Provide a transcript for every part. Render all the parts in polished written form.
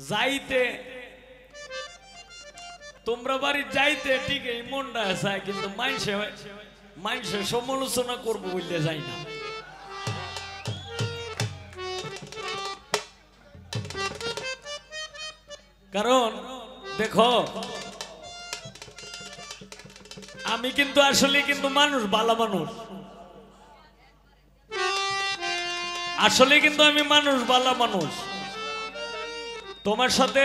যাইতে তোমরা বাড়ি যাইতে ঠিক এই মনটা চায়, কিন্তু মানুষে সমালোচনা করবো বলতে যাই না। কারণ দেখো আমি কিন্তু আসলে কিন্তু মানুষ, ভালো মানুষ, আসলে কিন্তু আমি মানুষ, ভালো মানুষ। তোমার সাথে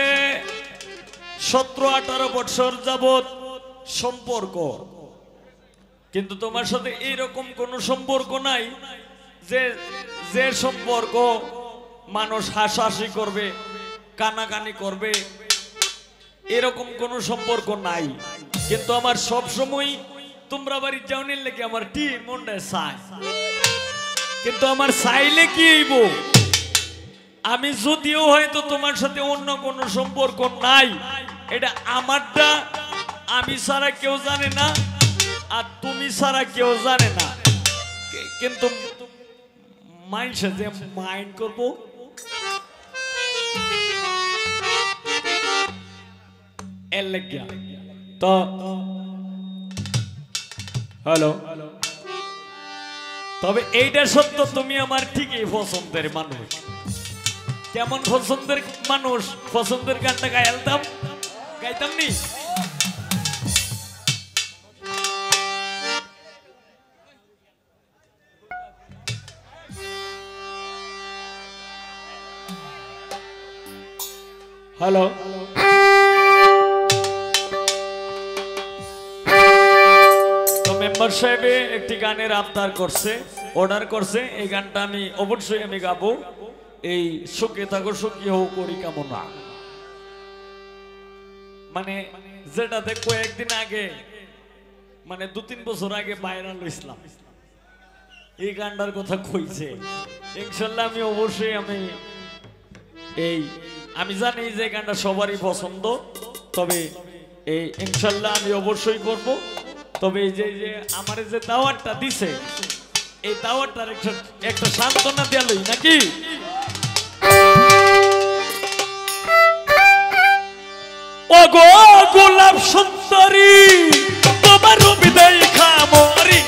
17-18 বছর যাবত সম্পর্ক, কিন্তু তোমার সাথে এইরকম কোন সম্পর্ক নাই যে যে সম্পর্ক মানুষ হাসাহাসি করবে, কানাকানি করবে, এরকম কোন সম্পর্ক নাই। কিন্তু আমার সব সময় তোমরা বাড়ি যাওয়ার লেগে আমার ঠিক মনটা চায়, কিন্তু আমার চাইলে কি হইব, আমি যদিও হয়তো তোমার সাথে অন্য কোনো সম্পর্ক নাই, এটা আমারটা, আমি ছাড়া কেউ জানে না আর তুমি ছাড়া কেউ জানে না, কিন্তু মাইন্ডে যে মাইন্ড করব এর লাগিয়া। তো হ্যালো, তবে এইটা সত্য, তুমি আমার ঠিকই পছন্দের মানুষ। কেমন পছন্দের মানুষ? পছন্দের গানটা গাইতাম নি? হ্যালো, তো মেম্বার সাহেব একটি গানের আবদার করছে, অর্ডার করছে, এই গানটা আমি অবশ্যই আমি গাবো। এই সুখে থাকো সুখী হোক করি কামনা, মানে যেটাতে কয়েকদিন আগে, মানে 2-3 বছর আগে ভাইরাল ইসলাম এই গানটার কথা কইছে। ইনশাল্লাহ আমি অবশ্যই আমি জানি যে গানটা সবারই পছন্দ, তবে এই ইনশাল্লাহ আমি অবশ্যই করব। তবে এই যে আমার যে দাওয়াতটা দিছে, এই দাওয়াতটার একটা সান্ত্বনা দেয়ালই নাকি? ওগো গোলাপ সুন্দরী তোমার বিদায় খামরি,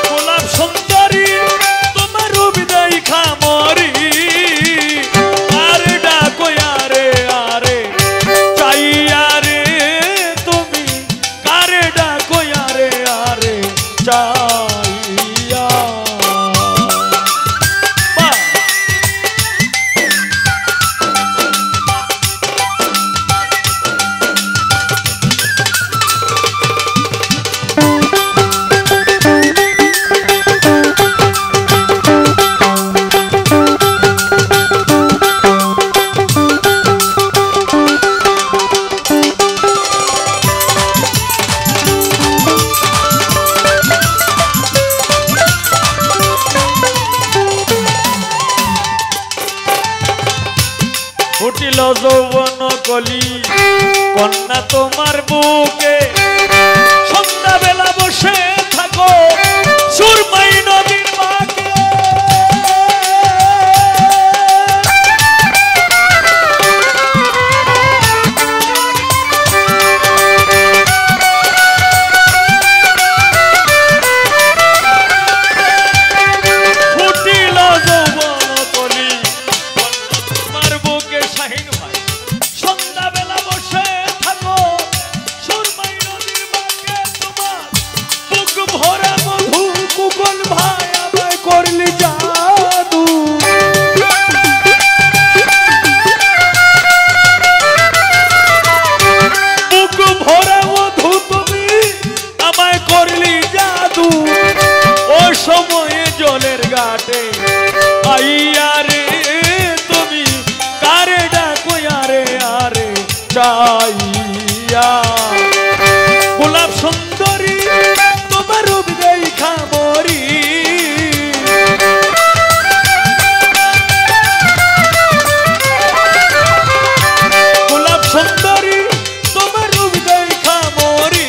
গোলাপ সুন্দরী তোমার বিদায় খামরি, আরে ডাকো আরে আরে চাইয়া রে তুমি, কারে ডাকো আরে আরে চাইয়া। উঠিল যৌবন কলি কন্যা তোমার বুকে, সন্ধ্যা বেলা বসে থাকো সুরমাই নদীর বাঁকে, উঠিল যৌবন কলি তোমার বুকে শাহিন ভাই, সন্ধ্যা বেলা বসে থাকো সুরমাই নদীর বাঁকে, তোমার বুক ভরা মধু কুকন ভাই আমায় করলি জাদু, বুক ভরা মধু তুমি আমায় করলি জাদু, ও সময়ে জলের ঘাটে আইয়া রে তুমি, কারে ডাকো আরে আরে চাইয়া, গোলাপ সুন্দরী তোমার বিদায় খামরি, গোলাপ সুন্দরী তোমার বিদায় খামরি,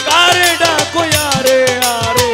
কারে ডাকো আরে আরে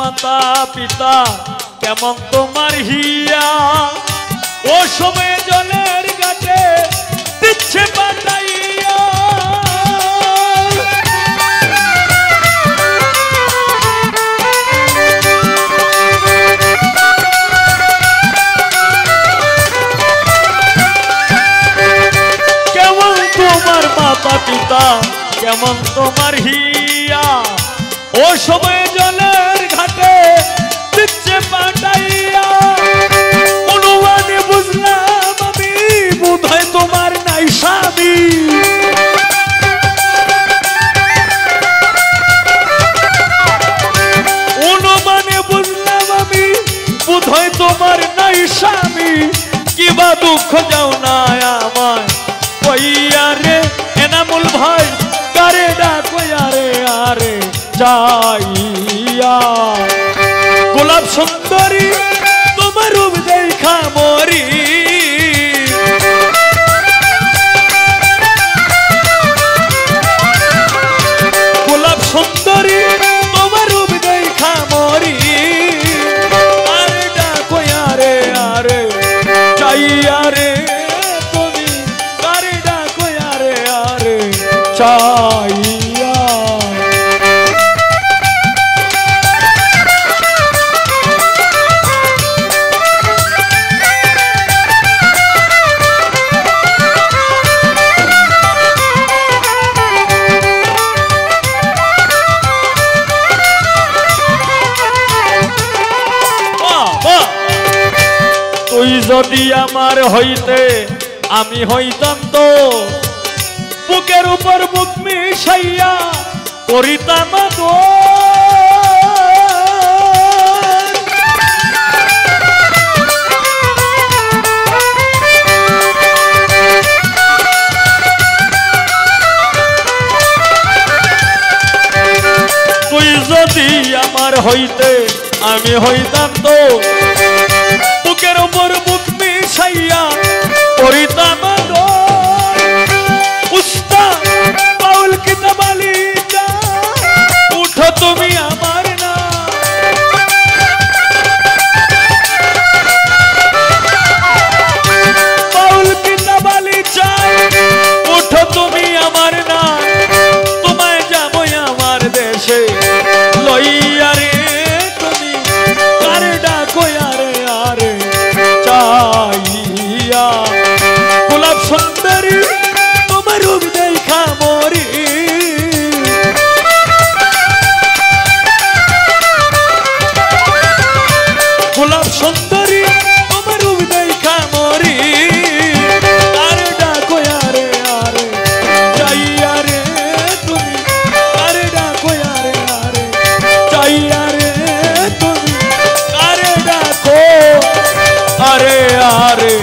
মাতা পিতা কেমন তোমার হিয়া ও সময়ে জলের ঘাটে দিচ্ছে পাঠাইয়া কেমন তোমার মাতা পিতা কেমন তোমার হিয়া ও সময়ে জলের ঘাটে দিচ্ছে পাঠাইয়া অনুমানে বুঝলাম আমি বোধহয় তোমার নাই স্বামী অনুমানে বুঝলাম আমি বোধহয় তোমার নাই স্বামী কিবা দুঃখ যাও না আমায় কইয়া রে এনামুল ভাই কারে ডাকো আরে আরে যাইয়া গোলাপ সুন্দরী তোমার রূপ দেখা মরি গোলাপ সুন্দরী তোমার রূপ দেখা মরি আরে ডাকো আরে আরে যাইয়া রে তুমি কারে ডাকো আরে আরে চাইয়া তুই যদি আমার হইতে আমি হইতাম তো বুকের উপর বুক মিশাইয়া করিতাম তো তুই যদি আমার হইতে আমি হইতাম তো বুকের উপর বুক মিশাইয়া করিতাম উস্তাদ বাউল কিতাব আলী উঠো তুমি আমার না বাউল কিতাব আলী চাই উঠো তুমি আমার না তোমায় যাবো আমার দেশে লইয়া রে তুমি কারে ডাকো আরে আরে চাইয়া গোলাপ সুন্দরী তোমার রূপ দেখা মরি গোলাপ সুন্দরী তোমার রূপ দেখা মরি কারে ডাকো আরে আরে চাইয়া রে তুমি কারে ডাকো আরে আরে চাইয়া রে তুমি কারে ডাকো আরে আরে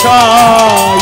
চাই